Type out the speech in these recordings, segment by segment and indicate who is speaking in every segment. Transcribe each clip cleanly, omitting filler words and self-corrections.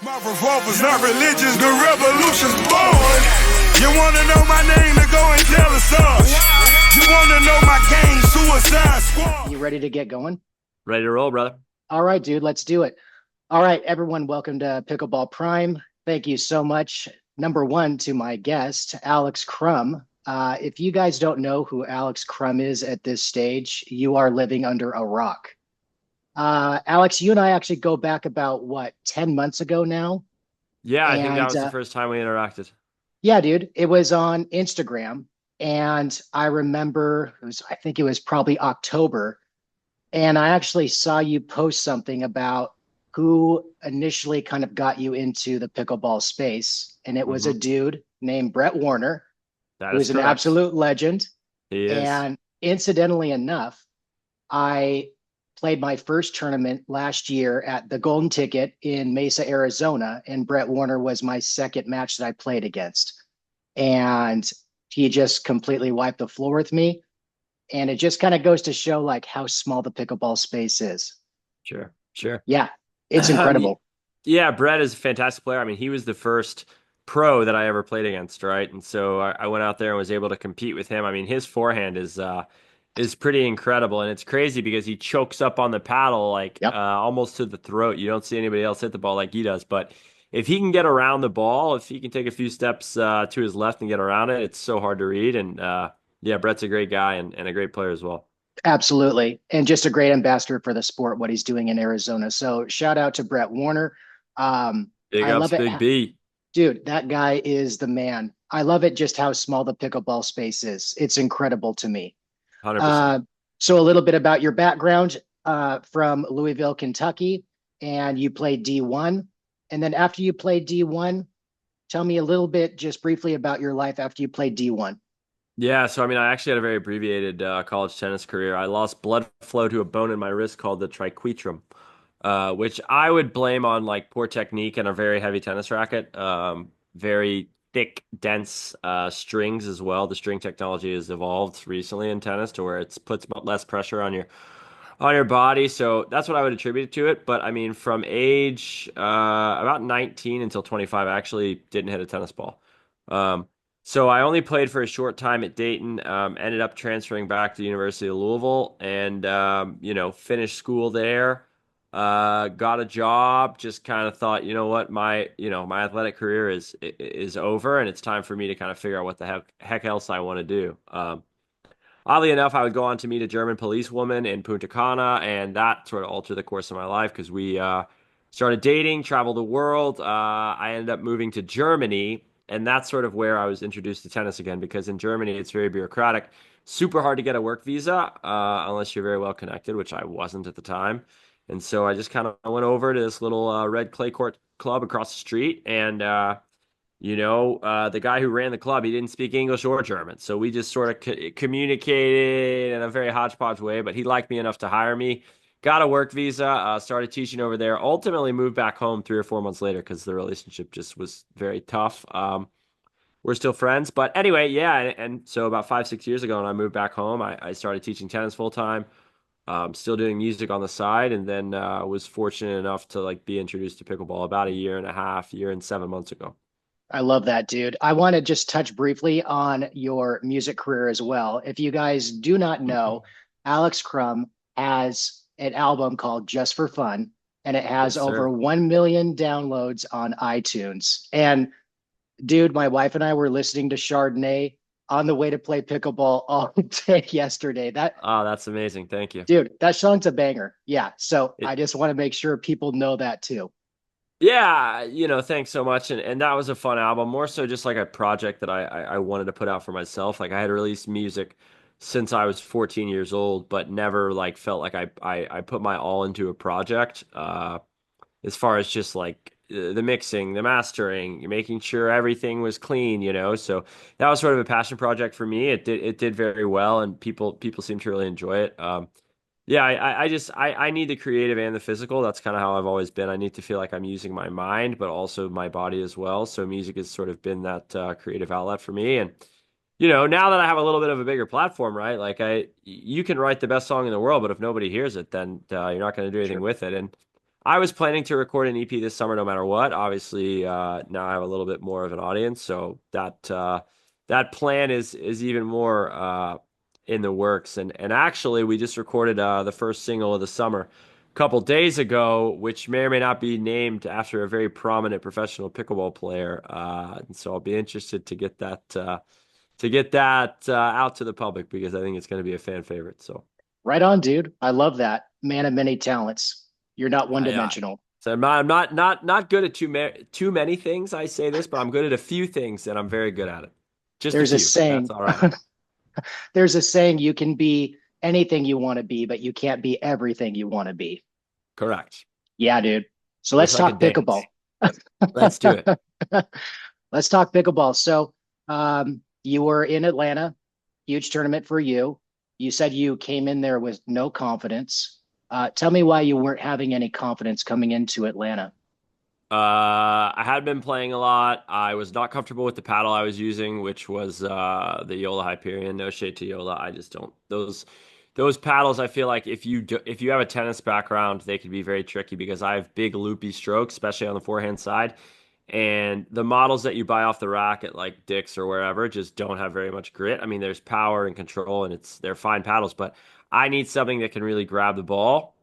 Speaker 1: My revolver's not religious, the revolution's born. You wanna know my name, then go and tell us all. You wanna know my gang, Suicide Squad.
Speaker 2: You ready to get going?
Speaker 3: Ready to roll, brother.
Speaker 2: All right, dude, let's do it. All right, everyone, welcome to Pickleball Prime. Thank you so much. Number one, to my guest, Alex Crum. If you guys don't know who Alex Crum is at this stage, you are living under a rock. Alex, you and I actually go back about, 10 months ago now?
Speaker 3: Yeah, I think that was the first time we interacted.
Speaker 2: Yeah, dude, it was on Instagram. And I remember, I think it was probably October. And I actually saw you post something about who initially kind of got you into the pickleball space. And it was a dude named Brett Warner, who's an absolute legend.
Speaker 3: He is.
Speaker 2: And incidentally enough, I played my first tournament last year at the Golden Ticket in Mesa, Arizona, and Brett Warner was my second match that I played against. And he just completely wiped the floor with me. And it just kind of goes to show like how small the pickleball space is.
Speaker 3: Sure.
Speaker 2: Yeah, it's incredible.
Speaker 3: Yeah, Brett is a fantastic player. I mean, he was the first pro that I ever played against, right? And so I went out there and was able to compete with him. I mean, his forehand is pretty incredible, and it's crazy because he chokes up on the paddle like almost to the throat. You don't see anybody else hit the ball like he does, but if he can get around the ball, if he can take a few steps to his left and get around it, it's so hard to read. And yeah, Brett's a great guy and a great player as well.
Speaker 2: Absolutely. And just a great ambassador for the sport, what he's doing in Arizona. So shout out to Brett Warner.
Speaker 3: Big ups, Big B.
Speaker 2: Dude, that guy is the man. I love it just how small the pickleball space is. It's incredible to me.
Speaker 3: 100%.
Speaker 2: So a little bit about your background from Louisville, Kentucky, and you played D1. And then after you played D1, tell me a little bit just briefly about your life after you played D1.
Speaker 3: Yeah, so I mean, I actually had a very abbreviated college tennis career. I lost blood flow to a bone in my wrist called the triquetrum, which I would blame on like poor technique and a very heavy tennis racket. Very thick, dense strings as well. The string technology has evolved recently in tennis to where it puts less pressure on your body. So that's what I would attribute to it. But I mean, from age about 19 until 25, I actually didn't hit a tennis ball. So I only played for a short time at Dayton, ended up transferring back to the University of Louisville and, finished school there, got a job, just kind of thought, you know what, my athletic career is over and it's time for me to kind of figure out what the heck else I want to do. Oddly enough, I would go on to meet a German policewoman in Punta Cana, and that sort of altered the course of my life because we started dating, traveled the world. I ended up moving to Germany. And that's sort of where I was introduced to tennis again, because in Germany, it's very bureaucratic, super hard to get a work visa unless you're very well connected, which I wasn't at the time. And so I just kind of went over to this little red clay court club across the street. And, the guy who ran the club, he didn't speak English or German. So we just sort of communicated in a very hodgepodge way, but he liked me enough to hire me. Got a work visa, started teaching over there, ultimately moved back home 3 or 4 months later because the relationship just was very tough. We're still friends. But anyway, yeah. And so about 5, 6 years ago when I moved back home, I started teaching tennis full time, still doing music on the side. And then was fortunate enough to like be introduced to pickleball about a year and 7 months ago.
Speaker 2: I love that, dude. I want to just touch briefly on your music career as well. If you guys do not know, Alex Crum has an album called Just for Fun, and it has over 1 million downloads on iTunes. And dude, my wife and I were listening to Chardonnay on the way to play pickleball all day yesterday.
Speaker 3: That's amazing. Thank you.
Speaker 2: Dude, that song's a banger. Yeah. So I just want to make sure people know that too.
Speaker 3: Yeah, thanks so much. And that was a fun album, more so just like a project that I wanted to put out for myself. Like I had released music since I was 14 years old, but never like felt like I put my all into a project. As far as just like the mixing, the mastering, making sure everything was clean, So that was sort of a passion project for me. It did very well, and people seem to really enjoy it. Yeah, I need the creative and the physical. That's kind of how I've always been. I need to feel like I'm using my mind, but also my body as well. So music has sort of been that creative outlet for me. And now that I have a little bit of a bigger platform, right? Like you can write the best song in the world, but if nobody hears it, then you're not going to do anything with it. And I was planning to record an EP this summer no matter what. Obviously, now I have a little bit more of an audience, so that plan is even more in the works. And actually, we just recorded the first single of the summer a couple days ago, which may or may not be named after a very prominent professional pickleball player. And so I'll be interested to get that out to the public because I think it's going to be a fan favorite. So.
Speaker 2: Right on, dude. I love that. Man of many talents. You're not one
Speaker 3: Yeah.
Speaker 2: dimensional.
Speaker 3: So I'm not good at too many things. I say this, but I'm good at a few things, and I'm very good at it. Just a
Speaker 2: There's a
Speaker 3: few. That's
Speaker 2: saying,
Speaker 3: all right.
Speaker 2: there's a saying you can be anything you want to be, but you can't be everything you want to be.
Speaker 3: Correct.
Speaker 2: Yeah, dude. So let's
Speaker 3: Wish I could
Speaker 2: talk
Speaker 3: dance.
Speaker 2: pickleball.
Speaker 3: Let's do it.
Speaker 2: Let's talk pickleball. So, you were in Atlanta, huge tournament for you. You said you came in there with no confidence. Tell me why you weren't having any confidence coming into Atlanta.
Speaker 3: I had been playing a lot. I was not comfortable with the paddle I was using, which was the Yola Hyperion. No shade to Yola. I just don't those paddles. I feel like if you have a tennis background, they can be very tricky because I have big loopy strokes, especially on the forehand side. And the models that you buy off the rack at like Dick's or wherever just don't have very much grit. I mean, there's power and control, and they're fine paddles, but I need something that can really grab the ball.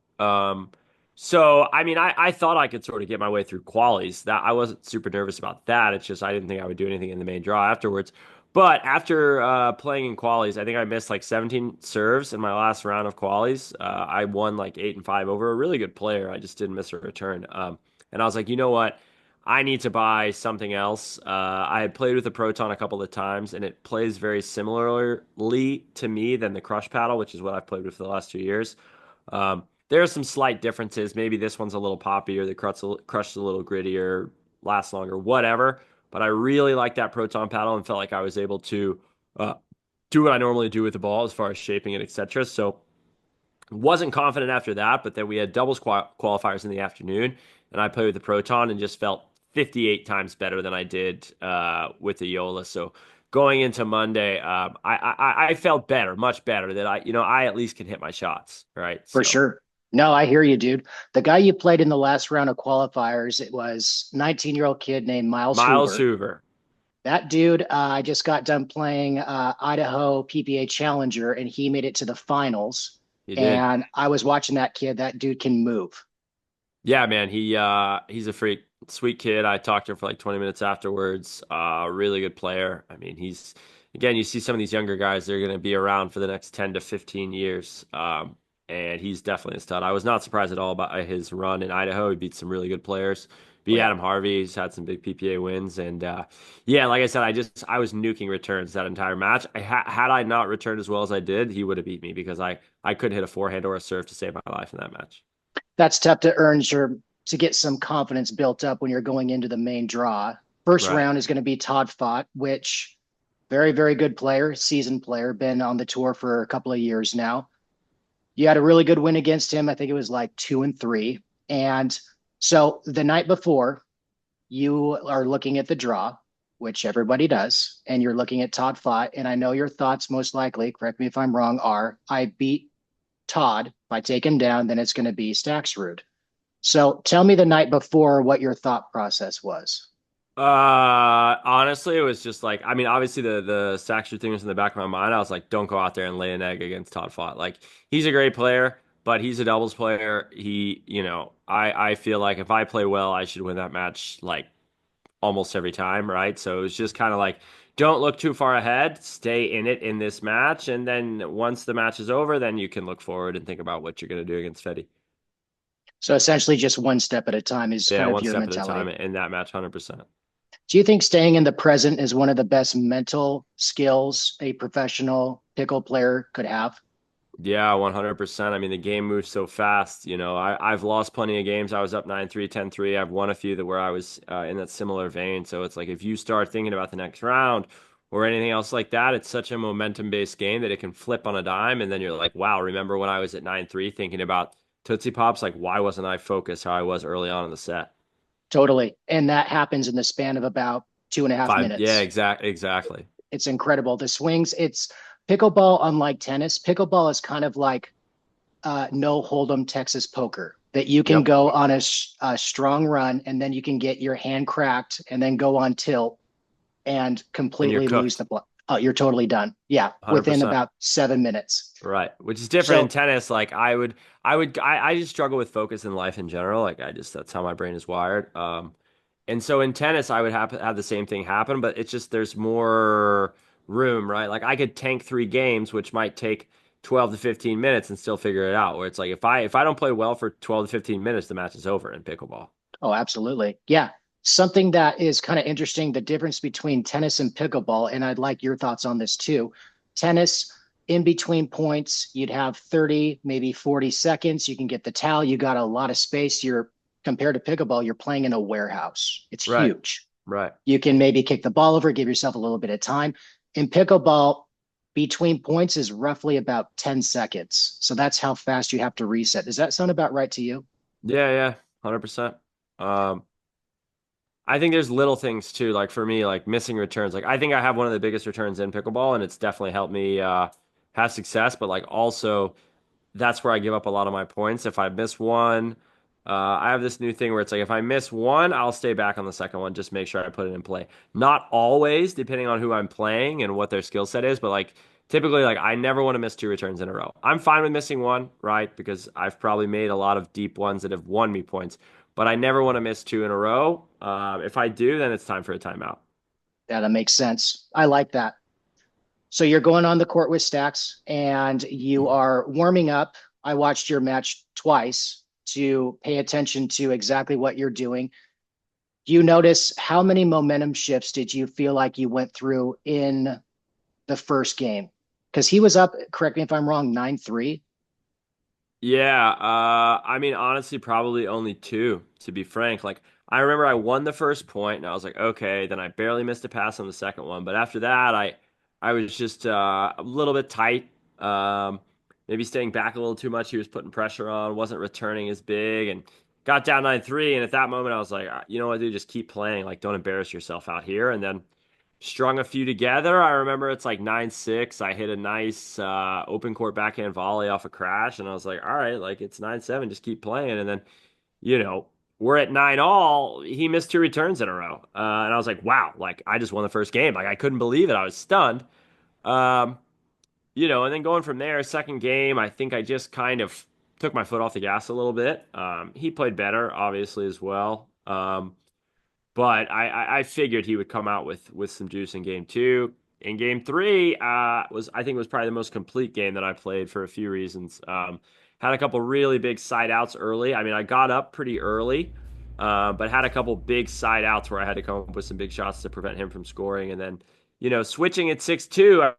Speaker 3: So I mean, I thought I could sort of get my way through qualies. That I wasn't super nervous about that. It's just I didn't think I would do anything in the main draw afterwards. But after playing in qualies, I think I missed like 17 serves in my last round of qualies. I won like 8-5 over a really good player. I just didn't miss a return. And I was like, you know what? I need to buy something else. I had played with the Proton a couple of times, and it plays very similarly to me than the Crush paddle, which is what I've played with for the last 2 years. There are some slight differences. Maybe this one's a little poppier, the crush's a little grittier, lasts longer, whatever. But I really like that Proton paddle and felt like I was able to uh, do what I normally do with the ball as far as shaping it, etc. So wasn't confident after that, but then we had doubles qualifiers in the afternoon, and I played with the Proton and just felt 58 times better than I did with the Yola. So going into Monday, I felt better, much better that I at least can hit my shots, right?
Speaker 2: For
Speaker 3: So
Speaker 2: sure. No, I hear you, dude. The guy you played in the last round of qualifiers, it was 19-year-old kid named Miles
Speaker 3: Miles
Speaker 2: Hoover.
Speaker 3: Hoover,
Speaker 2: That dude, I just got done playing Idaho PPA Challenger, and he made it to the finals.
Speaker 3: he did.
Speaker 2: And I was watching that kid. That dude can move.
Speaker 3: Yeah, man, he's a freak, sweet kid. I talked to him for like 20 minutes afterwards. Really good player. I mean, he's again, you see some of these younger guys, they're going to be around for the next 10 to 15 years. And he's definitely a stud. I was not surprised at all by his run in Idaho. He beat some really good players.
Speaker 2: Oh,
Speaker 3: Beat
Speaker 2: yeah.
Speaker 3: Adam Harvey. He's had some big PPA wins, and yeah, like I said, I was nuking returns that entire match. Had I not returned as well as I did, he would have beat me because I couldn't hit a forehand or a serve to save my life in that match.
Speaker 2: That's tough to get some confidence built up when you're going into the main draw. First
Speaker 3: Right.
Speaker 2: round is going to be Todd Fott, which very, very good player, seasoned player, been on the tour for a couple of years now. You had a really good win against him. I think it was like 2-3. And so the night before, you are looking at the draw, which everybody does, and you're looking at Todd Fott. And I know your thoughts, most likely, correct me if I'm wrong, are I beat Todd. If I take him down, then it's going to be Staksrud. So tell me the night before what your thought process was.
Speaker 3: Honestly, it was just like, I mean, obviously the Staksrud thing was in the back of my mind. I was like, don't go out there and lay an egg against Todd Fott. Like, he's a great player, but he's a doubles player. I feel like if I play well, I should win that match like almost every time, right? So it was just kind of like, don't look too far ahead, stay in it in this match, and then once the match is over, then you can look forward and think about what you're going to do against Fetty.
Speaker 2: So essentially, just one step at a time is
Speaker 3: Yeah,
Speaker 2: kind of
Speaker 3: one
Speaker 2: your
Speaker 3: step at a time
Speaker 2: mentality.
Speaker 3: in that match, 100%.
Speaker 2: Do you think staying in the present is one of the best mental skills a professional pickle player could have?
Speaker 3: Yeah, 100%. I mean, the game moves so fast. I've lost plenty of games. I was up 9-3, 10-3. I've won a few that where I was in that similar vein. So it's like if you start thinking about the next round or anything else like that, it's such a momentum-based game that it can flip on a dime. And then you're like, wow, remember when I was at 9-3 thinking about Tootsie Pops? Like, why wasn't I focused how I was early on in the set?
Speaker 2: Totally. And that happens in the span of about two and a half
Speaker 3: Five, yeah,
Speaker 2: minutes.
Speaker 3: exactly.
Speaker 2: It's incredible. The swings, it's pickleball, unlike tennis. Pickleball is kind of like no hold'em Texas poker that you can
Speaker 3: Yep.
Speaker 2: go on a strong run and then you can get your hand cracked and then go on tilt and
Speaker 3: And you're
Speaker 2: completely lose
Speaker 3: cooked.
Speaker 2: the block. Oh, you're totally done. Yeah, within
Speaker 3: 100%.
Speaker 2: about 7 minutes.
Speaker 3: Right. Which is different in
Speaker 2: So,
Speaker 3: tennis. Like I just struggle with focus in life in general. Like that's how my brain is wired. And so in tennis, I would have the same thing happen, but it's just there's more room, right? Like I could tank 3 games, which might take 12 to 15 minutes and still figure it out. Where it's like if I don't play well for 12 to 15 minutes, the match is over in pickleball.
Speaker 2: oh, absolutely. Yeah. Something that is kind of interesting, the difference between tennis and pickleball, and I'd like your thoughts on this too. Tennis, in between points, you'd have 30, maybe 40 seconds. You can get the towel. You got a lot of space. You're compared to pickleball, you're playing in a warehouse. It's
Speaker 3: Right.
Speaker 2: huge.
Speaker 3: Right.
Speaker 2: You can maybe kick the ball over, give yourself a little bit of time. In pickleball, between points is roughly about 10 seconds. So that's how fast you have to reset. Does that sound about right to you?
Speaker 3: Yeah, yeah. 100%. Um, I think there's little things too, like for me, like missing returns. Like I think I have one of the biggest returns in pickleball, and it's definitely helped me have success. But like also, that's where I give up a lot of my points. If I miss one, I have this new thing where it's like if I miss one, I'll stay back on the second one, just make sure I put it in play. Not always, depending on who I'm playing and what their skill set is, but like typically, like I never want to miss 2 returns in a row. I'm fine with missing one, right? Because I've probably made a lot of deep ones that have won me points, but I never want to miss 2 in a row. If I do, then it's time for a timeout.
Speaker 2: Yeah, that makes sense. I like that. So you're going on the court with Stacks and you are warming up. I watched your match twice to pay attention to exactly what you're doing. Do you notice how many momentum shifts did you feel like you went through in the first game? Because he was up, correct me if I'm wrong, 9-3.
Speaker 3: Yeah, I mean, honestly, probably only 2, to be frank. Like, I remember I won the first point, and I was like, okay. Then I barely missed a pass on the second one, but after that, I was just a little bit tight. Maybe staying back a little too much. He was putting pressure on, wasn't returning as big, and got down 9-3. And at that moment, I was like, you know what, dude, just keep playing. Like, don't embarrass yourself out here. And then strung a few together. I remember it's like 9-6. I hit a nice open court backhand volley off a crash, and I was like, all right, like it's 9-7, just keep playing. And then, you know, we're at 9-all. He missed 2 returns in a row. And I was like, wow, like I just won the first game. Like I couldn't believe it. I was stunned. Um, and then going from there, second game, I think I just kind of took my foot off the gas a little bit. He played better, obviously, as well. But I figured he would come out with some juice in game two. In game three, I think it was probably the most complete game that I played for a few reasons. Had a couple really big side outs early. I mean, I got up pretty early, but had a couple big side outs where I had to come up with some big shots to prevent him from scoring. And then, switching at 6-2, I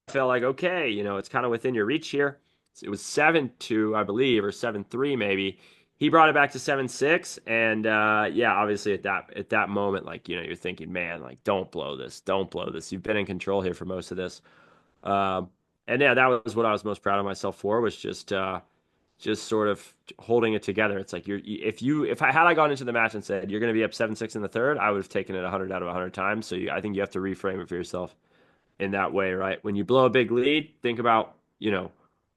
Speaker 3: felt like, okay, it's kind of within your reach here. It was 7-2, I believe, or 7-3 maybe. He brought it back to 7-6, and yeah, obviously at that moment, like you're thinking, man, like don't blow this, don't blow this. You've been in control here for most of this, um, and yeah, that was what I was most proud of myself for, was just sort of holding it together. It's like if I gone into the match and said you're going to be up 7-6 in the third, I would have taken it 100 out of 100 times. So I think you have to reframe it for yourself in that way, right? When you blow a big lead, think about,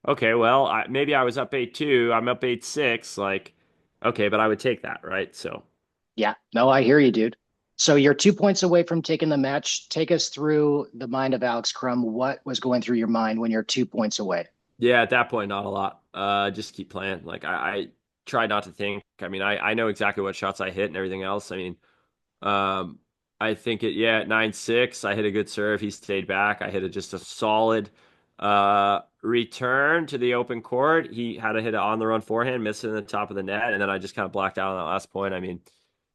Speaker 3: okay, well, maybe I was up 8-2, I'm up 8-6, like, okay, but I would take that, right? So,
Speaker 2: Yeah, no, I hear you, dude. So you're 2 points away from taking the match. Take us through the mind of Alex Crum. What was going through your mind when you're 2 points away?
Speaker 3: yeah, at that point, not a lot. Just keep playing. Like, I try not to think. I mean, I know exactly what shots I hit and everything else. I mean, Um, I think at 9-6, I hit a good serve. He stayed back. I hit just a solid return to the open court. He had to hit an on the run forehand, missed it in the top of the net, and then I just kind of blacked out on that last point. I mean,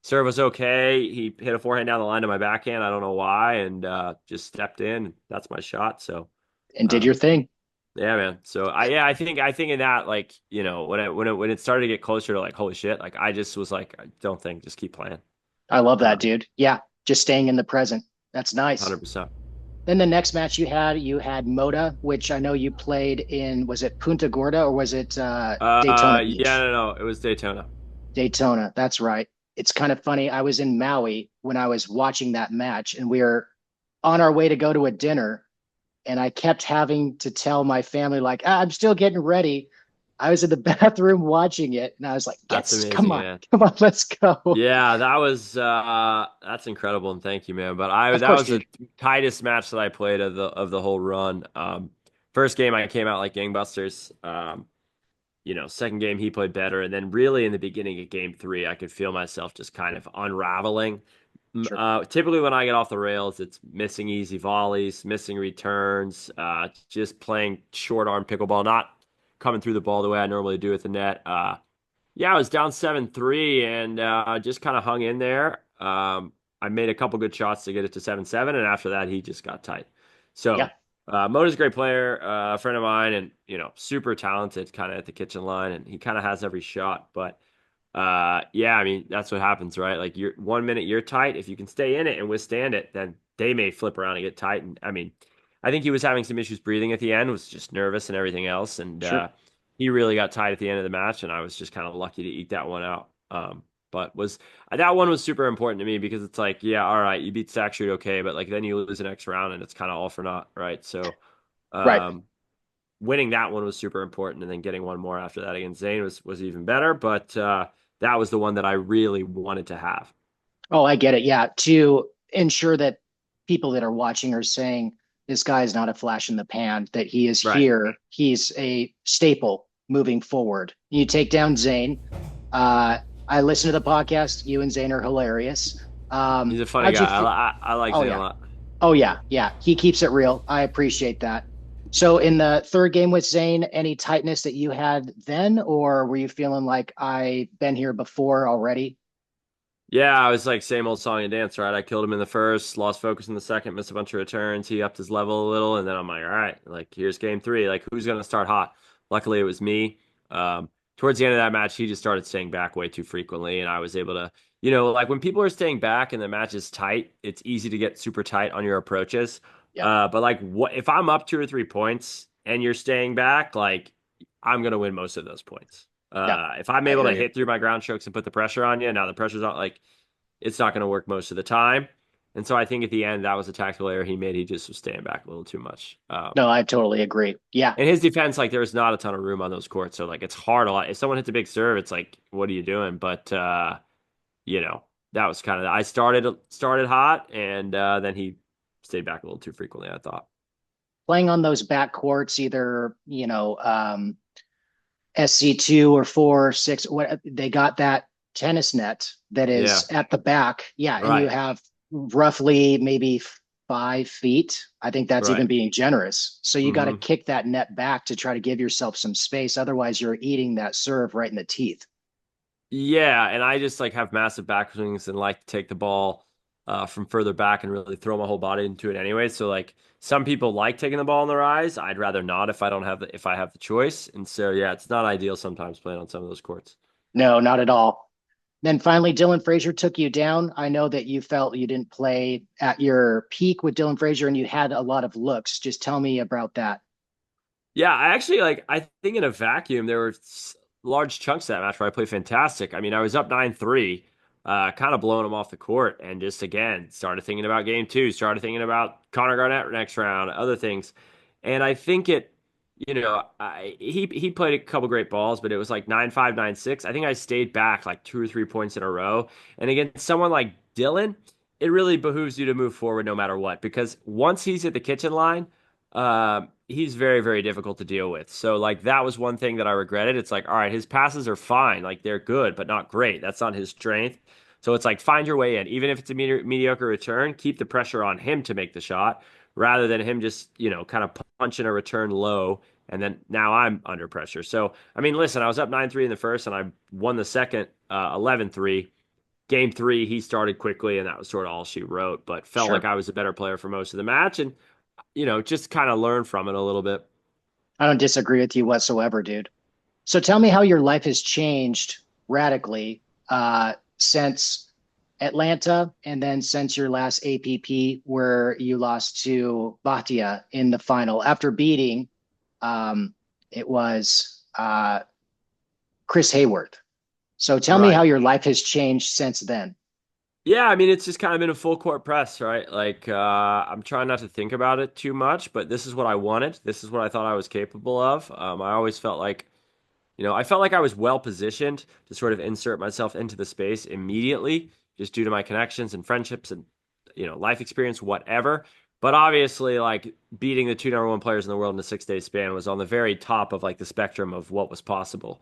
Speaker 3: serve was okay. He hit a forehand down the line to my backhand. I don't know why, and just stepped in. That's my shot. So,
Speaker 2: And did
Speaker 3: uh,
Speaker 2: your thing.
Speaker 3: yeah, man. So I think in that, like, when it started to get closer to like holy shit, like I just was like, I don't think, just keep playing.
Speaker 2: I love
Speaker 3: Uh,
Speaker 2: that, dude. Yeah, just staying in the present. That's nice.
Speaker 3: 100%.
Speaker 2: Then the next match you had Moda, which I know you played in, was it Punta Gorda or was it Daytona
Speaker 3: Yeah,
Speaker 2: Beach?
Speaker 3: no, it was Daytona.
Speaker 2: Daytona, that's right. It's kind of funny. I was in Maui when I was watching that match, and we were on our way to go to a dinner, and I kept having to tell my family, like, I'm still getting ready. I was in the bathroom watching it, and I was like,
Speaker 3: That's
Speaker 2: "Yes, come
Speaker 3: amazing,
Speaker 2: on,
Speaker 3: man.
Speaker 2: come on, let's go."
Speaker 3: Yeah, that was that's incredible, and thank you, man. But I
Speaker 2: Of
Speaker 3: that
Speaker 2: course,
Speaker 3: was the
Speaker 2: dude.
Speaker 3: tightest match that I played of the whole run. First game I came out like gangbusters. Second game he played better, and then really in the beginning of game three, I could feel myself just kind of unraveling.
Speaker 2: Sure.
Speaker 3: Typically when I get off the rails, it's missing easy volleys, missing returns, just playing short arm pickleball, not coming through the ball the way I normally do at the net. Yeah, I was down 7-3 and just kind of hung in there. I made a couple good shots to get it to 7-7, and after that, he just got tight.
Speaker 2: Yeah.
Speaker 3: So, Moda's a great player, a friend of mine, and super talented, kind of at the kitchen line, and he kind of has every shot. But yeah, I mean, that's what happens, right? Like you're 1 minute you're tight. If you can stay in it and withstand it, then they may flip around and get tight. And I mean, I think he was having some issues breathing at the end, was just nervous and everything else, and
Speaker 2: Sure.
Speaker 3: he really got tight at the end of the match, and I was just kind of lucky to eke that one out. But was that one was super important to me because it's like, yeah, all right, you beat Staksrud, okay, but like then you lose the next round, and it's kind of all for naught, right? So,
Speaker 2: Right.
Speaker 3: um, winning that one was super important, and then getting one more after that against Zane was even better. But that was the one that I really wanted to have.
Speaker 2: Oh, I get it. Yeah. To ensure that people that are watching are saying this guy is not a flash in the pan, that he is
Speaker 3: Right.
Speaker 2: here. He's a staple moving forward. You take down Zane. I listen to the podcast. You and Zane are hilarious.
Speaker 3: He's a funny
Speaker 2: How'd you
Speaker 3: guy.
Speaker 2: feel?
Speaker 3: I like
Speaker 2: Oh,
Speaker 3: Zane a
Speaker 2: yeah.
Speaker 3: lot.
Speaker 2: Oh, yeah. Yeah. He keeps it real. I appreciate that. So, in the third game with Zane, any tightness that you had then, or were you feeling like I've been here before already?
Speaker 3: Yeah, I was like same old song and dance, right? I killed him in the first, lost focus in the second, missed a bunch of returns. He upped his level a little, and then I'm like, all right, like here's game three. Like who's gonna start hot? Luckily, it was me. Towards the end of that match, he just started staying back way too frequently, and I was able to, like when people are staying back and the match is tight, it's easy to get super tight on your approaches.
Speaker 2: Yeah.
Speaker 3: But like, what if I'm up 2 or 3 points and you're staying back? Like, I'm gonna win most of those points.
Speaker 2: Yeah.
Speaker 3: If I'm
Speaker 2: I
Speaker 3: able
Speaker 2: hear
Speaker 3: to
Speaker 2: you.
Speaker 3: hit through my ground strokes and put the pressure on you, now the pressure's on, like it's not going to work most of the time. And so I think at the end, that was a tactical error he made. He just was staying back a little too much.
Speaker 2: No, I totally agree. Yeah.
Speaker 3: In his defense, like there's not a ton of room on those courts. So like it's hard a lot. If someone hits a big serve, it's like, what are you doing? But you know, that was kind of I started hot and then he stayed back a little too frequently, I thought.
Speaker 2: Playing on those back courts, either, SC2 or 4, 6, what they got that tennis net that
Speaker 3: Yeah.
Speaker 2: is at the back. Yeah. And you
Speaker 3: Right.
Speaker 2: have roughly maybe 5 feet. I think that's
Speaker 3: Right.
Speaker 2: even being generous. So you got to
Speaker 3: hmm
Speaker 2: kick that net back to try to give yourself some space. Otherwise, you're eating that serve right in the teeth.
Speaker 3: Yeah, and I just like have massive backswings and like to take the ball from further back and really throw my whole body into it anyway. So like some people like taking the ball in the rise. I'd rather not if I have the choice. And so yeah, it's not ideal sometimes playing on some of those courts.
Speaker 2: No, not at all. Then finally, Dylan Frazier took you down. I know that you felt you didn't play at your peak with Dylan Frazier and you had a lot of looks. Just tell me about that.
Speaker 3: Yeah, I actually like I think in a vacuum there were large chunks of that match where I played fantastic. I mean, I was up 9-3, kind of blowing them off the court and just again started thinking about game two, started thinking about Connor Garnett next round, other things. And I think he played a couple great balls, but it was like 9-5, 9-6. I think I stayed back like 2 or 3 points in a row. And against someone like Dylan, it really behooves you to move forward no matter what, because once he's at the kitchen line, he's very, very difficult to deal with. So like that was one thing that I regretted. It's like, all right, his passes are fine, like they're good, but not great. That's not his strength. So it's like find your way in, even if it's a mediocre return, keep the pressure on him to make the shot, rather than him just kind of punching a return low. And then now I'm under pressure. So I mean, listen, I was up 9-3 in the first, and I won the second 11-3. Game three, he started quickly, and that was sort of all she wrote. But felt like
Speaker 2: Sure.
Speaker 3: I was a better player for most of the match, and just kind of learn from it a little bit.
Speaker 2: I don't disagree with you whatsoever, dude. So tell me how your life has changed radically since Atlanta and then since your last APP where you lost to Batia in the final after beating um, it was Chris Hayward. So tell me how
Speaker 3: Right.
Speaker 2: your life has changed since then.
Speaker 3: Yeah, I mean, it's just kind of been a full court press, right? Like, I'm trying not to think about it too much, but this is what I wanted. This is what I thought I was capable of. I always felt like I felt like I was well positioned to sort of insert myself into the space immediately, just due to my connections and friendships and life experience, whatever. But obviously, like beating the two number one players in the world in a 6 day span was on the very top of like the spectrum of what was possible.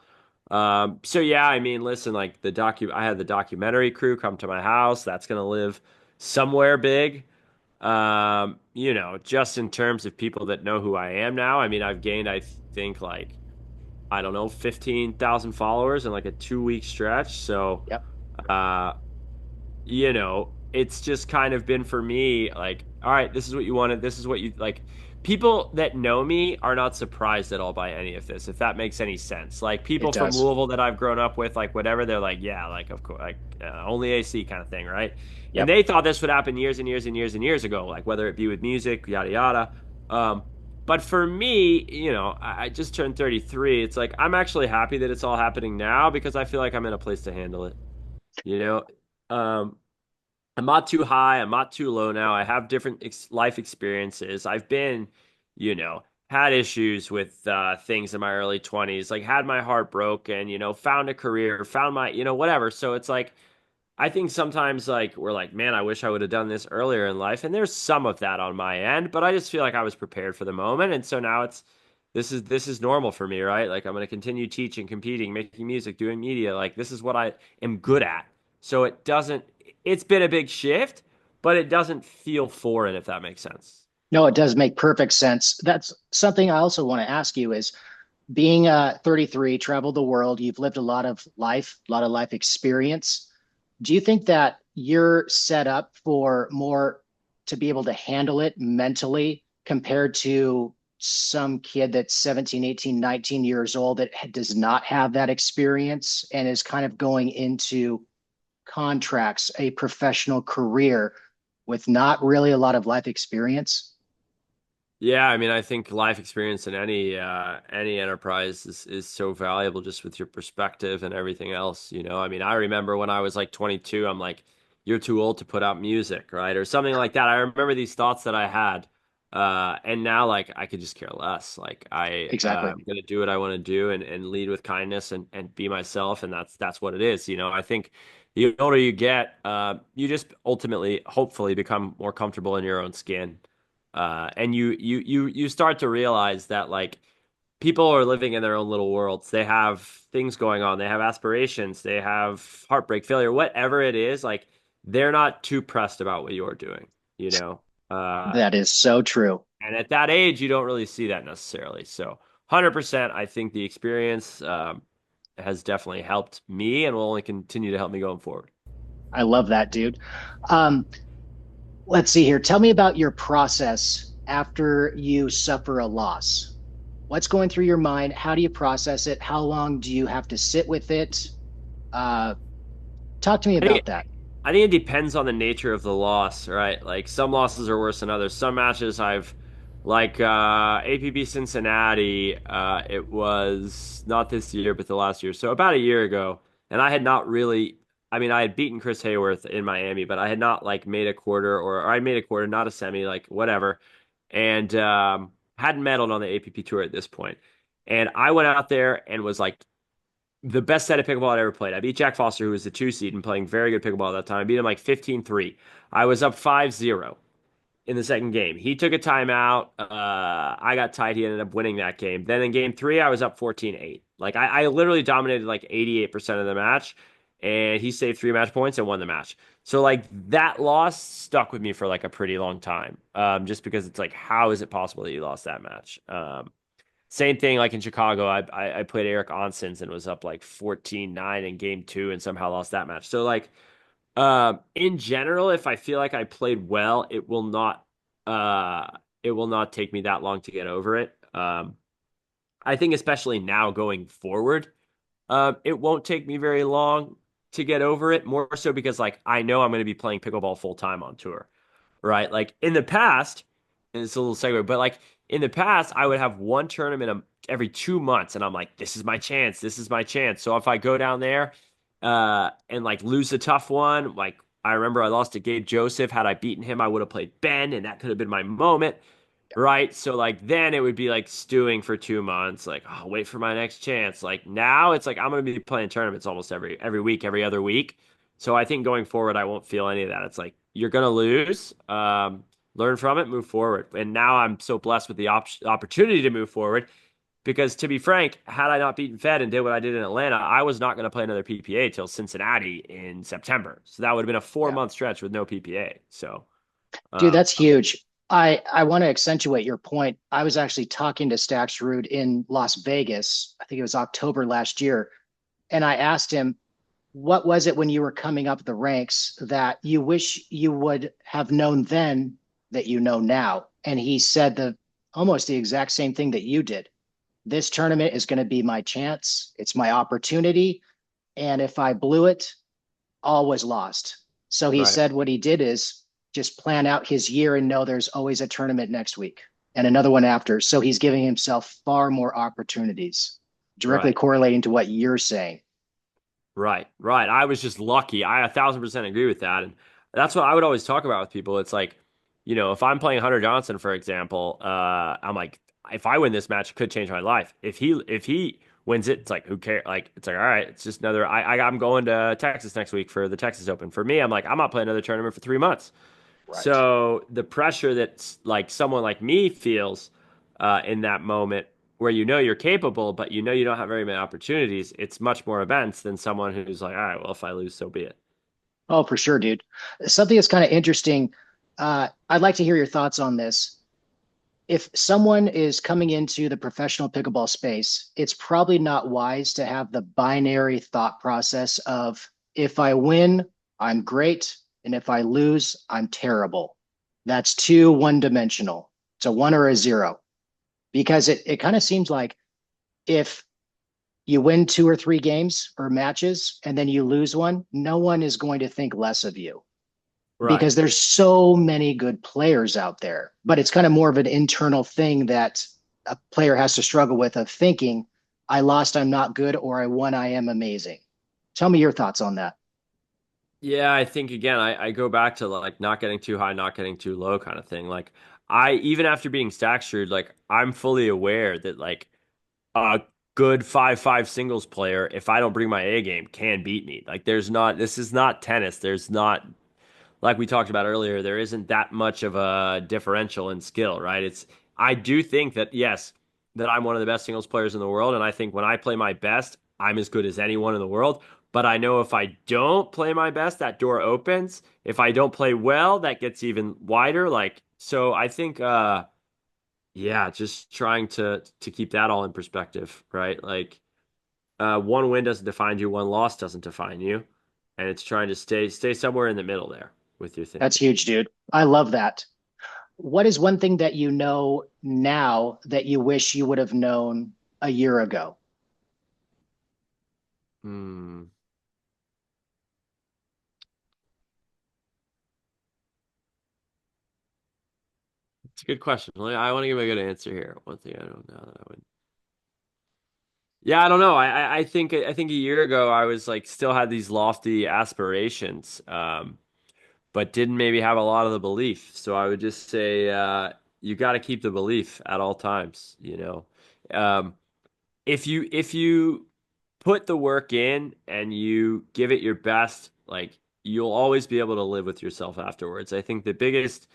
Speaker 3: So yeah, I mean, listen, like I had the documentary crew come to my house. That's gonna live somewhere big. Just in terms of people that know who I am now, I mean, I've gained, I think, like, I don't know, 15,000 followers in like a 2 week stretch. So,
Speaker 2: Yep.
Speaker 3: uh, it's just kind of been for me like, all right, this is what you wanted. This is what you like. People that know me are not surprised at all by any of this, if that makes any sense. Like
Speaker 2: It
Speaker 3: people from
Speaker 2: does.
Speaker 3: Louisville that I've grown up with, like whatever, they're like, yeah, like of course, like only AC kind of thing, right? And
Speaker 2: Yep.
Speaker 3: they thought this would happen years and years and years and years ago, like whether it be with music, yada yada. Um, but for me, I just turned 33. It's like I'm actually happy that it's all happening now because I feel like I'm in a place to handle it. You know, um, I'm not too high. I'm not too low now. I have different life experiences. I've been, had issues with things in my early 20s, like had my heart broken, found a career, found my, whatever. So it's like, I think sometimes like we're like, man, I wish I would have done this earlier in life. And there's some of that on my end, but I just feel like I was prepared for the moment. And so now this is normal for me, right? Like I'm going to continue teaching, competing, making music, doing media. Like this is what I am good at. So it's been a big shift, but it doesn't feel foreign, if that makes sense.
Speaker 2: No, it does make perfect sense. That's something I also want to ask you is being 33, traveled the world, you've lived a lot of life experience. Do you think that you're set up for more to be able to handle it mentally compared to some kid that's 17, 18, 19 years old that does not have that experience and is kind of going into contracts, a professional career with not really a lot of life experience?
Speaker 3: Yeah, I mean, I think life experience in any enterprise is so valuable just with your perspective and everything else, I mean, I remember when I was like 22, I'm like, you're too old to put out music, right? Or something like that. I remember these thoughts that I had. And now like I could just care less. Like
Speaker 2: Exactly.
Speaker 3: I'm gonna do what I want to do and lead with kindness and be myself, and that's what it is. I think the older you get, you just ultimately, hopefully, become more comfortable in your own skin. And you start to realize that like people are living in their own little worlds. They have things going on. They have aspirations. They have heartbreak, failure, whatever it is. Like they're not too pressed about what you're doing, you know? Uh,
Speaker 2: That is so true.
Speaker 3: and at that age, you don't really see that necessarily. So 100%, I think the experience has definitely helped me and will only continue to help me going forward.
Speaker 2: I love that, dude. Um, let's see here. Tell me about your process after you suffer a loss. What's going through your mind? How do you process it? How long do you have to sit with it? Uh, talk to me
Speaker 3: I think
Speaker 2: about that.
Speaker 3: I think it depends on the nature of the loss, right? Like some losses are worse than others. Some matches like APP Cincinnati, it was not this year, but the last year. So about a year ago, and I had not really, I mean, I had beaten Chris Hayworth in Miami, but I had not like made a quarter or I made a quarter, not a semi, like whatever, and hadn't medaled on the APP tour at this point. And I went out there and was like the best set of pickleball I'd ever played. I beat Jack Foster, who was the 2 seed and playing very good pickleball at that time. I beat him like 15-3. I was up 5-0 in the second game. He took a timeout. I got tied. He ended up winning that game. Then in game three, I was up 14-8. Like I literally dominated like 88% of the match, and he saved 3 match points and won the match. So like that loss stuck with me for like a pretty long time. Just because it's like, how is it possible that you lost that match? Same thing like in Chicago. I played Eric Onsens and was up like 14-9 in game two and somehow lost that match. So like in general, if I feel like I played well, uh it will not take me that long to get over it. I think especially now going forward, it won't take me very long to get over it, more so because like I know I'm going to be playing pickleball full time on tour, right? Like in the past, and it's a little segue, but like in the past, I would have one tournament every 2 months, and I'm like, this is my chance. This is my chance. So if I go down there, and like lose a tough one, like I remember I lost to Gabe Joseph. Had I beaten him, I would have played Ben, and that could have been my moment. right? So like then it would be like stewing for 2 months, like, oh, wait for my next chance. Like now it's like I'm gonna be playing tournaments almost every week, every other week. So I think going forward, I won't feel any of that. It's like you're gonna lose, learn from it, move forward. And now I'm so blessed with the opportunity to move forward because to be frank, had I not beaten Fed and did what I did in Atlanta, I was not going to play another PPA till Cincinnati in September. So that would have been a four
Speaker 2: Yeah.
Speaker 3: month stretch with no PPA. So,
Speaker 2: Dude,
Speaker 3: uh,
Speaker 2: that's huge. I want to accentuate your point. I was actually talking to Staksrud in Las Vegas. I think it was October last year. And I asked him, what was it when you were coming up the ranks that you wish you would have known then that you know now? And he said almost the exact same thing that you did. This tournament is going to be my chance. It's my opportunity. And if I blew it, all was lost. So he
Speaker 3: right,
Speaker 2: said what he did is just plan out his year and know there's always a tournament next week and another one after. So he's giving himself far more opportunities, directly
Speaker 3: right.
Speaker 2: correlating to what you're saying.
Speaker 3: Right, right. I was just lucky. I 1,000% agree with that. And that's what I would always talk about with people. It's like, if I'm playing Hunter Johnson, for example, I'm like, if I win this match, it could change my life. If he wins it, it's like, who cares? Like, it's like, all right, it's just another. I'm going to Texas next week for the Texas Open. For me, I'm like, I'm not playing another tournament for 3 months.
Speaker 2: Right.
Speaker 3: So the pressure that like someone like me feels in that moment, where you're capable, but you don't have very many opportunities, it's much more immense than someone who's like, all right, well, if I lose, so be it.
Speaker 2: Oh, for sure, dude. Something that's kind of interesting. I'd like to hear your thoughts on this. If someone is coming into the professional pickleball space, it's probably not wise to have the binary thought process of if I win, I'm great. And if I lose, I'm terrible. That's too one dimensional. It's a one or a zero because it kind of seems like if you win two or three games or matches and then you lose one, no one is going to think less of you
Speaker 3: Right.
Speaker 2: because there's so many good players out there. But it's kind of more of an internal thing that a player has to struggle with of thinking, I lost, I'm not good, or I won, I am amazing. Tell me your thoughts on that.
Speaker 3: Yeah, I think again, I go back to like not getting too high, not getting too low kind of thing. Like I even after being Staksrud, like I'm fully aware that like a good 5-5 singles player, if I don't bring my A game, can beat me. Like this is not tennis. There's not like we talked about earlier, there isn't that much of a differential in skill, right? I do think that yes, that I'm one of the best singles players in the world, and I think when I play my best, I'm as good as anyone in the world. But I know if I don't play my best, that door opens. If I don't play well, that gets even wider. Like so, I think, yeah, just trying to keep that all in perspective, right? Like, one win doesn't define you, one loss doesn't define you, and it's trying to stay somewhere in the middle there with your
Speaker 2: That's
Speaker 3: thinking.
Speaker 2: huge, dude. I love that. What is one thing that you know now that you wish you would have known a year ago?
Speaker 3: Hmm. It's a good question. I want to give a good answer here. One thing I don't know that I would. Yeah, I don't know. I think a year ago I was like still had these lofty aspirations, but didn't maybe have a lot of the belief. So I would just say you got to keep the belief at all times. If you put the work in and you give it your best, like you'll always be able to live with yourself afterwards. I think the biggest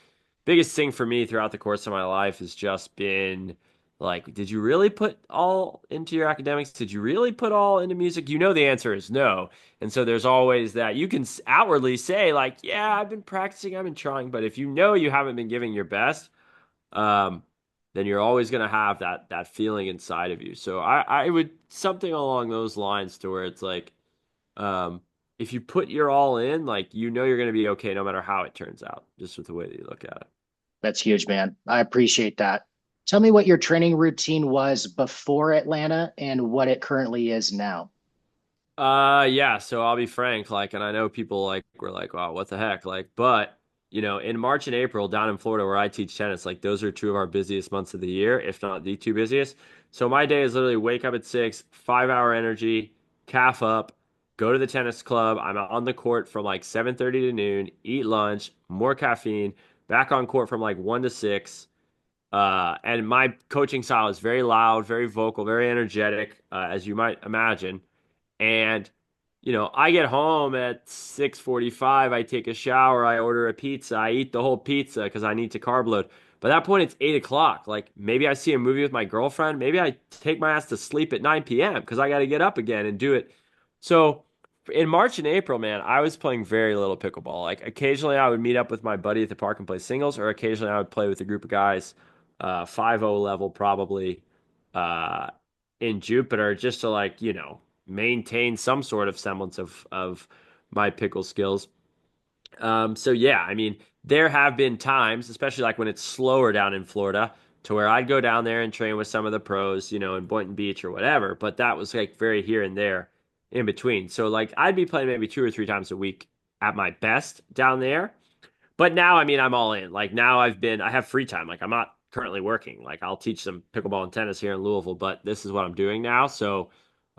Speaker 3: thing for me throughout the course of my life has just been like, did you really put all into your academics? Did you really put all into music? You know the answer is no. And so there's always that you can outwardly say like, yeah, I've been practicing, I've been trying, but if you know you haven't been giving your best, um, then you're always going to have that feeling inside of you. So I would something along those lines to where it's like, um, if you put your all in, like you're going to be okay no matter how it turns out, just with the way that you look at it.
Speaker 2: That's huge, man. I appreciate that. Tell me what your training routine was before Atlanta and what it currently is now.
Speaker 3: Yeah, so I'll be frank, like, and I know people like were like, wow, what the heck? Like, but in March and April down in Florida where I teach tennis, like those are two of our busiest months of the year, if not the two busiest. So my day is literally wake up at 6, 5 hour energy, calf up, go to the tennis club. I'm on the court from like 7:30 to noon, eat lunch, more caffeine, back on court from like 1 to 6. And my coaching style is very loud, very vocal, very energetic, as you might imagine. And, I get home at 6:45, I take a shower, I order a pizza, I eat the whole pizza because I need to carb load. By that point, it's 8 o'clock. Like maybe I see a movie with my girlfriend. Maybe I take my ass to sleep at 9 p.m. because I got to get up again and do it. So in March and April, man, I was playing very little pickleball. Like occasionally I would meet up with my buddy at the park and play singles, or occasionally I would play with a group of guys, 5-0 level probably, uh, in Jupiter just to like, maintain some sort of semblance of my pickle skills. So yeah, I mean, there have been times, especially like when it's slower down in Florida, to where I'd go down there and train with some of the pros, in Boynton Beach or whatever, but that was like very here and there in between. So like I'd be playing maybe 2 or 3 times a week at my best down there. But now, I mean, I'm all in. Like now I have free time. Like I'm not currently working. Like I'll teach some pickleball and tennis here in Louisville, but this is what I'm doing now. So,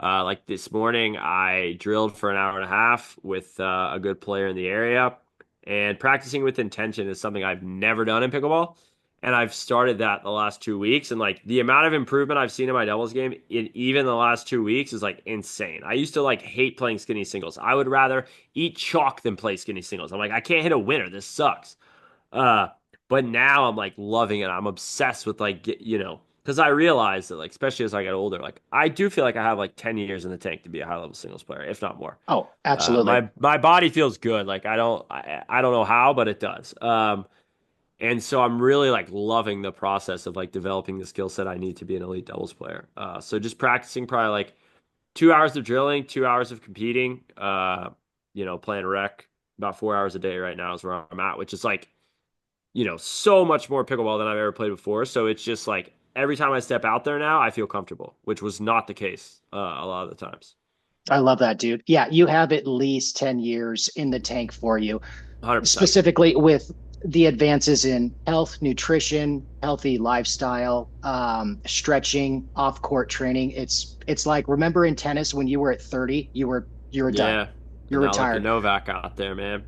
Speaker 3: like this morning, I drilled for an hour and a half with a good player in the area, and practicing with intention is something I've never done in pickleball. And I've started that the last 2 weeks, and like the amount of improvement I've seen in my doubles game in even the last 2 weeks is like insane. I used to like hate playing skinny singles. I would rather eat chalk than play skinny singles. I'm like, I can't hit a winner. This sucks. Uh, but now I'm like loving it. I'm obsessed with like, because I realize that like, especially as I get older, like I do feel like I have like 10 years in the tank to be a high level singles player, if not more.
Speaker 2: Oh, absolutely.
Speaker 3: My body feels good. Like I don't know how, but it does. And so I'm really like loving the process of like developing the skill set I need to be an elite doubles player. So just practicing probably like 2 hours of drilling, 2 hours of competing, playing rec about 4 hours a day right now is where I'm at, which is like, so much more pickleball than I've ever played before. So it's just like every time I step out there now, I feel comfortable, which was not the case a lot of the times.
Speaker 2: I love that, dude. Yeah, you have at least 10 years in the tank for you,
Speaker 3: 100%.
Speaker 2: specifically with the advances in health, nutrition, healthy lifestyle, stretching, off-court training. It's like remember in tennis when you were at 30, you were done.
Speaker 3: Yeah.
Speaker 2: You're
Speaker 3: And now look at
Speaker 2: retired.
Speaker 3: Novak out there, man.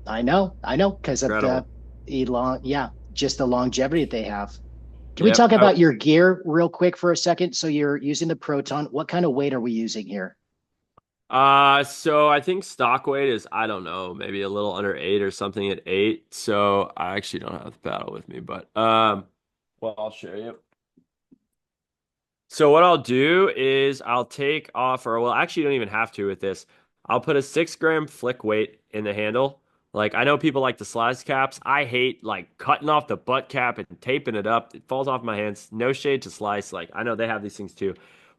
Speaker 2: I know, because of
Speaker 3: Incredible.
Speaker 2: yeah, just the longevity that they have. Can we
Speaker 3: Yep.
Speaker 2: talk about your gear real quick for a second? So you're using the Proton. What kind of weight are we using here?
Speaker 3: So I think stock weight is, I don't know, maybe a little under 8 or something at 8. So I actually don't have the paddle with me, but well, I'll show you. So what I'll do is I'll take off, or well, actually, you don't even have to with this. I'll put a 6 gram flick weight in the handle. Like I know people like the slice caps. I hate like cutting off the butt cap and taping it up. It falls off my hands. No shade to slice. Like I know they have these things too,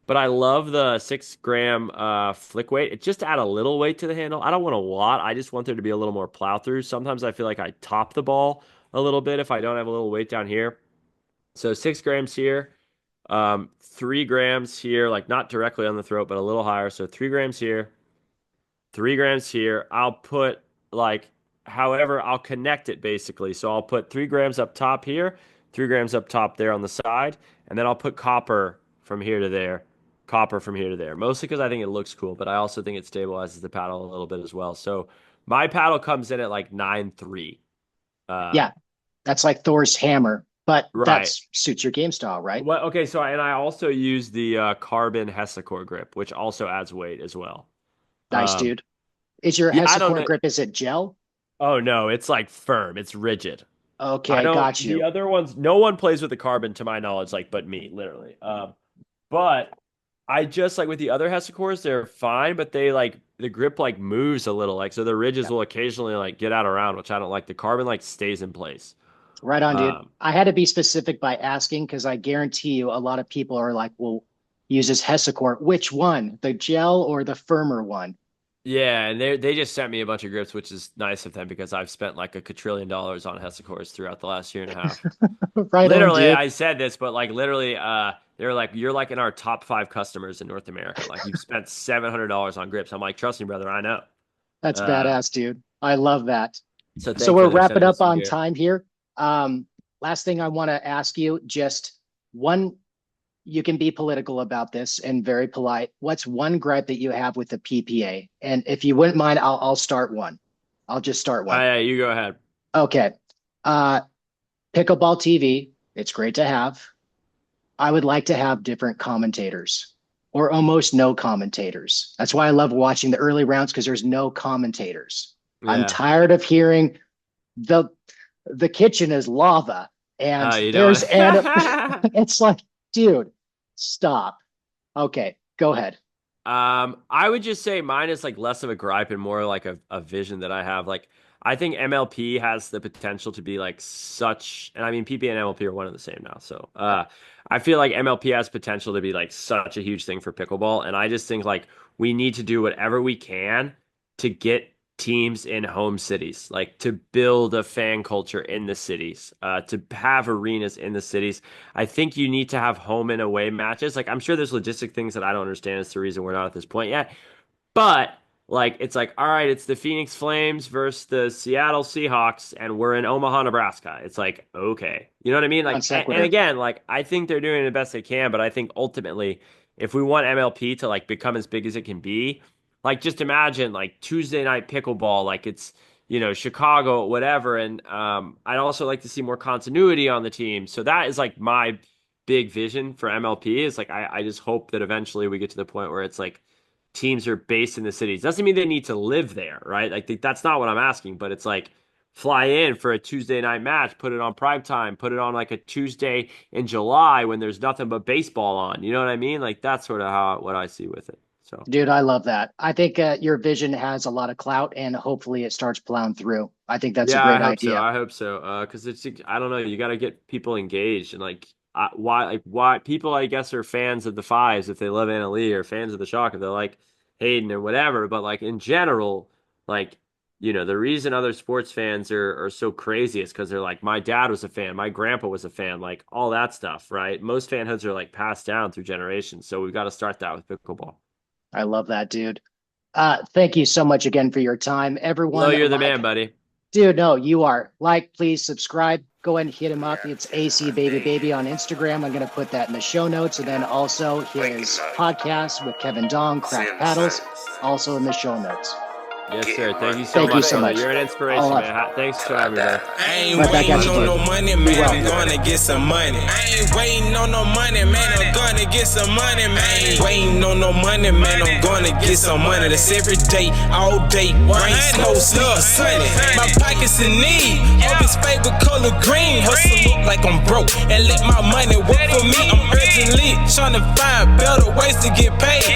Speaker 3: but I love the 6 gram flick weight. It just add a little weight to the handle. I don't want a lot. I just want there to be a little more plow through. Sometimes I feel like I top the ball a little bit if I don't have a little weight down here. So 6 grams here. 3 grams here, like not directly on the throat, but a little higher. So 3 grams here, 3 grams here. I'll put like, however, I'll connect it basically. So I'll put 3 grams up top here, 3 grams up top there on the side, and then I'll put copper from here to there, copper from here to there. Mostly because I think it looks cool, but I also think it stabilizes the paddle a little bit as well. So my paddle comes in at like 9.3.
Speaker 2: Yeah, that's like Thor's hammer, but that
Speaker 3: Right.
Speaker 2: suits your game style, right?
Speaker 3: Well, okay, so and I also use the carbon Hessacore grip, which also adds weight as well.
Speaker 2: Nice,
Speaker 3: Um,
Speaker 2: dude. Is your
Speaker 3: yeah, I don't
Speaker 2: Hexacore
Speaker 3: know.
Speaker 2: grip, is it gel?
Speaker 3: Oh no, it's like firm. It's rigid. I
Speaker 2: Okay,
Speaker 3: don't.
Speaker 2: got
Speaker 3: The
Speaker 2: you.
Speaker 3: other ones, no one plays with the carbon to my knowledge, like but me, literally. But I just like with the other Hessacores, they're fine, but they like the grip like moves a little, like so the ridges
Speaker 2: Yeah,
Speaker 3: will occasionally like get out around, which I don't like. The carbon like stays in place.
Speaker 2: right on, dude.
Speaker 3: Um,
Speaker 2: I had to be specific by asking because I guarantee you a lot of people are like, well, use this Hexacore. Which one? The gel or the firmer one?
Speaker 3: Yeah, and they just sent me a bunch of grips, which is nice of them because I've spent like a quadrillion dollars on Hessacores throughout the last year and a half.
Speaker 2: Right on,
Speaker 3: Literally,
Speaker 2: dude.
Speaker 3: I said this, but like literally, they're like, you're like in our top 5 customers in North America. Like you've spent $700 on grips. I'm like, trust me, brother, I know.
Speaker 2: That's
Speaker 3: Uh,
Speaker 2: badass, dude. I love that.
Speaker 3: so
Speaker 2: So we're
Speaker 3: thankfully they're
Speaker 2: wrapping
Speaker 3: sending me
Speaker 2: up
Speaker 3: some
Speaker 2: on
Speaker 3: gear.
Speaker 2: time here. Last thing I want to ask you, just one, you can be political about this and very polite. What's one gripe that you have with the PPA? And if you wouldn't mind, I'll start one. I'll just start one.
Speaker 3: Yeah, you go ahead.
Speaker 2: Okay. Uh, Pickleball TV It's great to have. I would like to have different commentators or almost no commentators. That's why I love watching the early rounds, because there's no commentators.
Speaker 3: Yeah.
Speaker 2: I'm tired of hearing the kitchen is lava and there's and it's like, dude, stop. Okay, go ahead.
Speaker 3: I would just say mine is like less of a gripe and more like a vision that I have. Like, I think MLP has the potential to be like such, and I mean, PPA and MLP are one and the same now. So, I feel like MLP has potential to be like such a huge thing for pickleball. And I just think like we need to do whatever we can to get teams in home cities, like to build a fan culture in the cities, to have arenas in the cities. I think you need to have home and away matches. Like, I'm sure there's logistic things that I don't understand. It's the reason we're not at this point yet. But like, it's like, all right, it's the Phoenix Flames versus the Seattle Seahawks, and we're in Omaha, Nebraska. It's like, okay, you know what I mean? Like, and again, like, I think they're doing the best they can, but I think ultimately, if we want MLP to like become as big as it can be, like, just imagine like Tuesday night pickleball, like it's, you know, Chicago, whatever. And I'd also like to see more continuity on the team. So that is like my big vision for MLP is like, I just hope that eventually we get to the point where it's like teams are based in the cities. Doesn't mean they need to live there, right? Like, that's not what I'm asking, but it's like fly in for a Tuesday night match, put it on prime time, put it on like a Tuesday in July when there's nothing but baseball on. You know what I mean? Like, that's sort of what I see with it. So,
Speaker 2: dude, I love that. I think your vision has a lot of clout, and hopefully it starts plowing through. I think that's a great idea.
Speaker 3: I hope so. Because it's, I don't know, you got to get people engaged, and like why people, I guess, are fans of the Fives if they love Anna Lee, or fans of the Shock if they like Hayden or whatever. But like in general, like, you know, the reason other sports fans are so crazy is because they're like, my dad was a fan, my grandpa was a fan, like all that stuff, right? Most fanhoods are like passed down through generations, so we've got to start that with pickleball.
Speaker 2: I love that, dude. Thank you so much again for your time, everyone.
Speaker 3: No, you're the man, buddy.
Speaker 2: Dude, no, you are. Like, please subscribe. Go ahead and hit him up. It's AC Baby Baby on Instagram. I'm going to put that in the show notes. And then also his podcast with Kevin Dong, Crack Paddles, also in the show notes.
Speaker 3: Yes, sir. Thank you so much. You're an inspiration, man. Thanks for having me, man.
Speaker 4: I ain't waiting on no money, man. I'm gonna get some money. I ain't waiting on no money, man. I'm gonna get some money, man. I ain't waiting on no money, man. I'm gonna get some money. That's every day, all day. Rain, snow, sleep, sunny. My pockets in need. Hope his favorite color green. Hustle look like I'm broke and let my money work for me. I'm urgently trying to find better ways to get paid.